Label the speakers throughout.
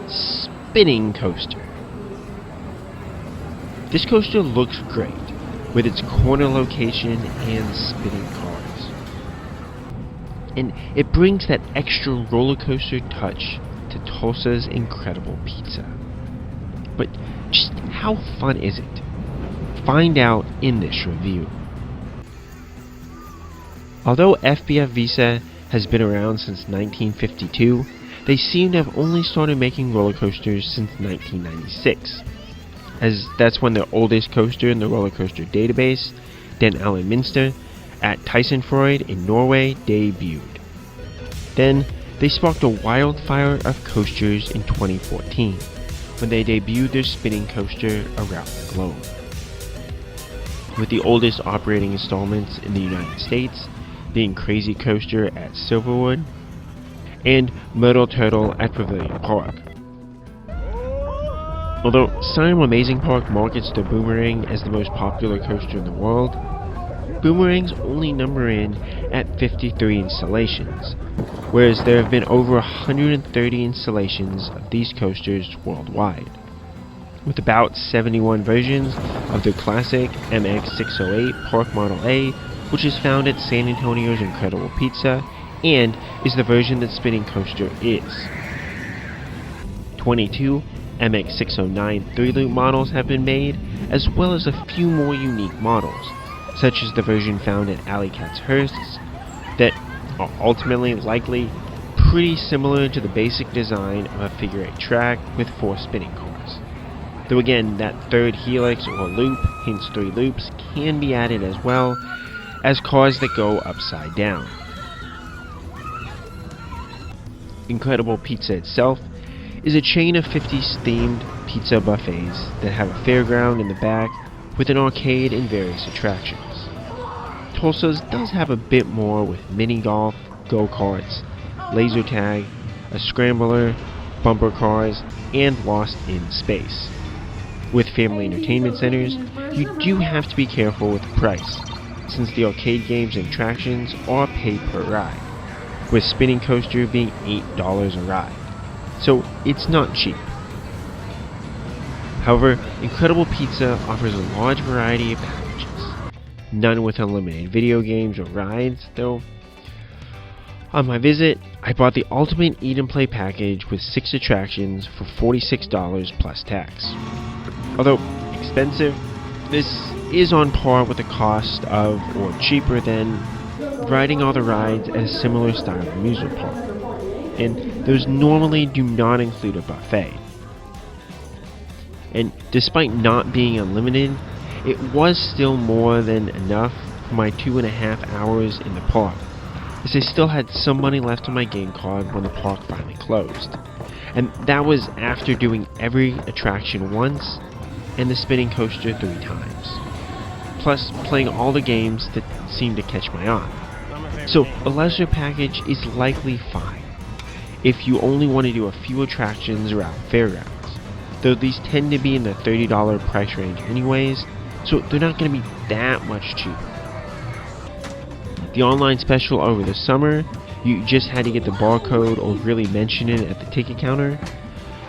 Speaker 1: spinning coaster. This coaster looks great with its corner location and spinning cars. And it brings that extra roller coaster touch to Tulsa's incredible pizza. But just how fun is it? Find out in this review. Although SBF Visa has been around since 1952, they seem to have only started making roller coasters since 1996, as that's when their oldest coaster in the roller coaster database, Den Allen Minster, at Tysonfrøyd in Norway, debuted. Then, they sparked a wildfire of coasters in 2014, when they debuted their spinning coaster around the globe. With the oldest operating installments in the United States being Crazy Coaster at Silverwood and Myrtle Turtle at Pavilion Park. Although Siam Amazing Park markets the Boomerang as the most popular coaster in the world, Boomerangs only number in at 53 installations, whereas there have been over 130 installations of these coasters worldwide, with about 71 versions of the classic MX608 Park Model A, which is found at San Antonio's Incredible Pizza and is the version that Spinning Coaster is. 22 MX609 3-loop models have been made, as well as a few more unique models, such as the version found at Alley Cat's Hearsts, that are ultimately likely pretty similar to the basic design of a figure-8 track with 4 spinning cars. Though again, that third helix or loop, hence 3 loops, can be added as well as cars that go upside down. Incredible Pizza itself is a chain of 50s themed pizza buffets that have a fairground in the back with an arcade and various attractions. Tulsa's does have a bit more with mini golf, go-karts, laser tag, a scrambler, bumper cars, and Lost in Space. With family entertainment centers, you do have to be careful with the price, since the arcade games and attractions are pay per ride, with Spinning Coaster being $8 a ride, so it's not cheap. However, Incredible Pizza offers a large variety of packages, none with unlimited video games or rides, though. On my visit, I bought the Ultimate Eat and Play package with 6 attractions for $46 plus tax. Although expensive, this is on par with the cost of, or cheaper than, riding all the rides at a similar style amusement park, and those normally do not include a buffet. And despite not being unlimited, it was still more than enough for my 2.5 hours in the park, as I still had some money left on my game card when the park finally closed. And that was after doing every attraction once and the spinning coaster 3 times, plus playing all the games that seemed to catch my eye. So a lesser package is likely fine if you only want to do a few attractions around fairgrounds, though these tend to be in the $30 price range anyways, so they're not going to be that much cheaper. The online special over the summer, you just had to get the barcode or really mention it at the ticket counter,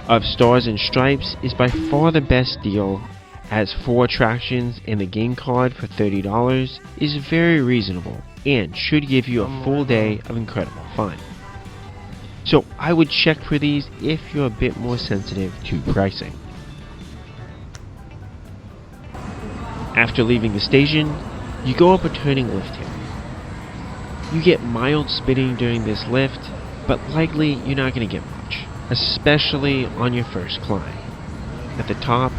Speaker 1: of Stars and Stripes is by far the best deal, as 4 attractions and the game card for $30 is very reasonable and should give you a full day of incredible fun. So I would check for these if you're a bit more sensitive to pricing. After leaving the station, you go up a turning lift hill. You get mild spinning during this lift, but likely you're not going to get much, especially on your first climb. At the top,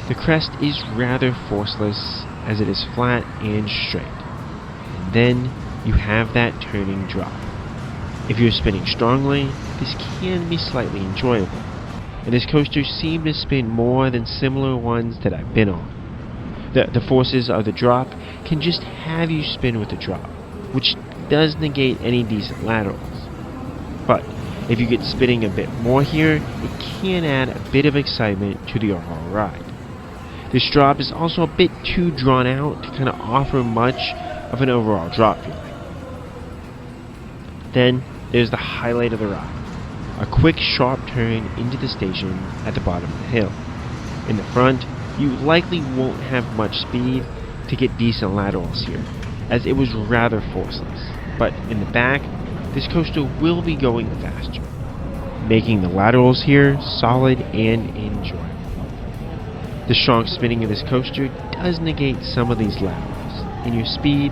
Speaker 1: the crest is rather forceless as it is flat and straight, and then you have that turning drop. If you're spinning strongly, this can be slightly enjoyable, and this coaster seemed to spin more than similar ones that I've been on. The forces of the drop can just have you spin with the drop, which does negate any decent laterals. But if you get spinning a bit more here, it can add a bit of excitement to the overall ride. This drop is also a bit too drawn out to kind of offer much of an overall drop feeling. Then there's the highlight of the ride, a quick sharp turn into the station at the bottom of the hill. In the front, you likely won't have much speed to get decent laterals here, as it was rather forceless, but in the back, this coaster will be going faster, making the laterals here solid and enjoyable. The strong spinning of this coaster does negate some of these laterals, and your speed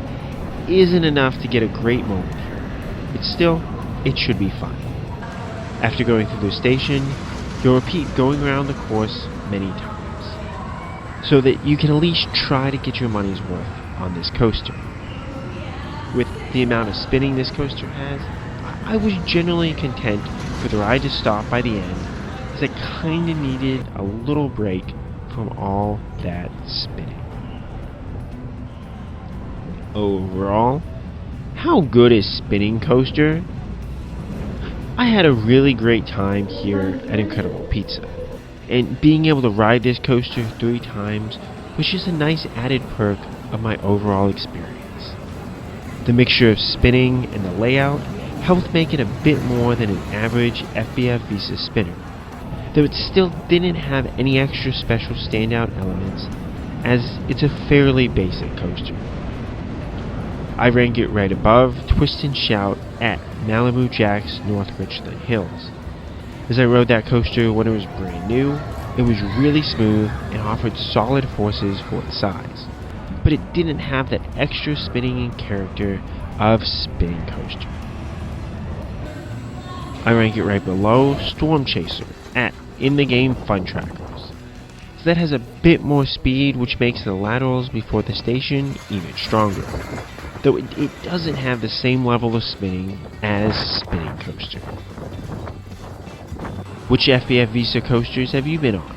Speaker 1: isn't enough to get a great moment here, but still, it should be fun. After going through the station, you'll repeat going around the course many times, so that you can at least try to get your money's worth on this coaster. With the amount of spinning this coaster has, I was generally content for the ride to stop by the end, as I kinda needed a little break from all that spinning. Overall, how good is Spinning Coaster? I had a really great time here at Incredible Pizza, and being able to ride this coaster 3 times was just a nice added perk of my overall experience. The mixture of spinning and the layout helped make it a bit more than an average SBF Visa spinner, though it still didn't have any extra special standout elements, as it's a fairly basic coaster. I rank it right above Twist and Shout at Malibu Jack's North Richland Hills. As I rode that coaster when it was brand new, it was really smooth and offered solid forces for its size, but it didn't have that extra spinning and character of Spinning Coaster. I rank it right below Storm Chaser at In the Game Fun Trackers. So that has a bit more speed, which makes the laterals before the station even stronger, though it doesn't have the same level of spinning as Spinning Coaster. Which SBF Visa coasters have you been on?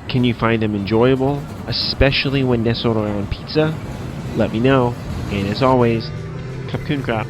Speaker 1: Can you find them enjoyable, especially when nestled around pizza? Let me know, and as always, Kapkun Krap.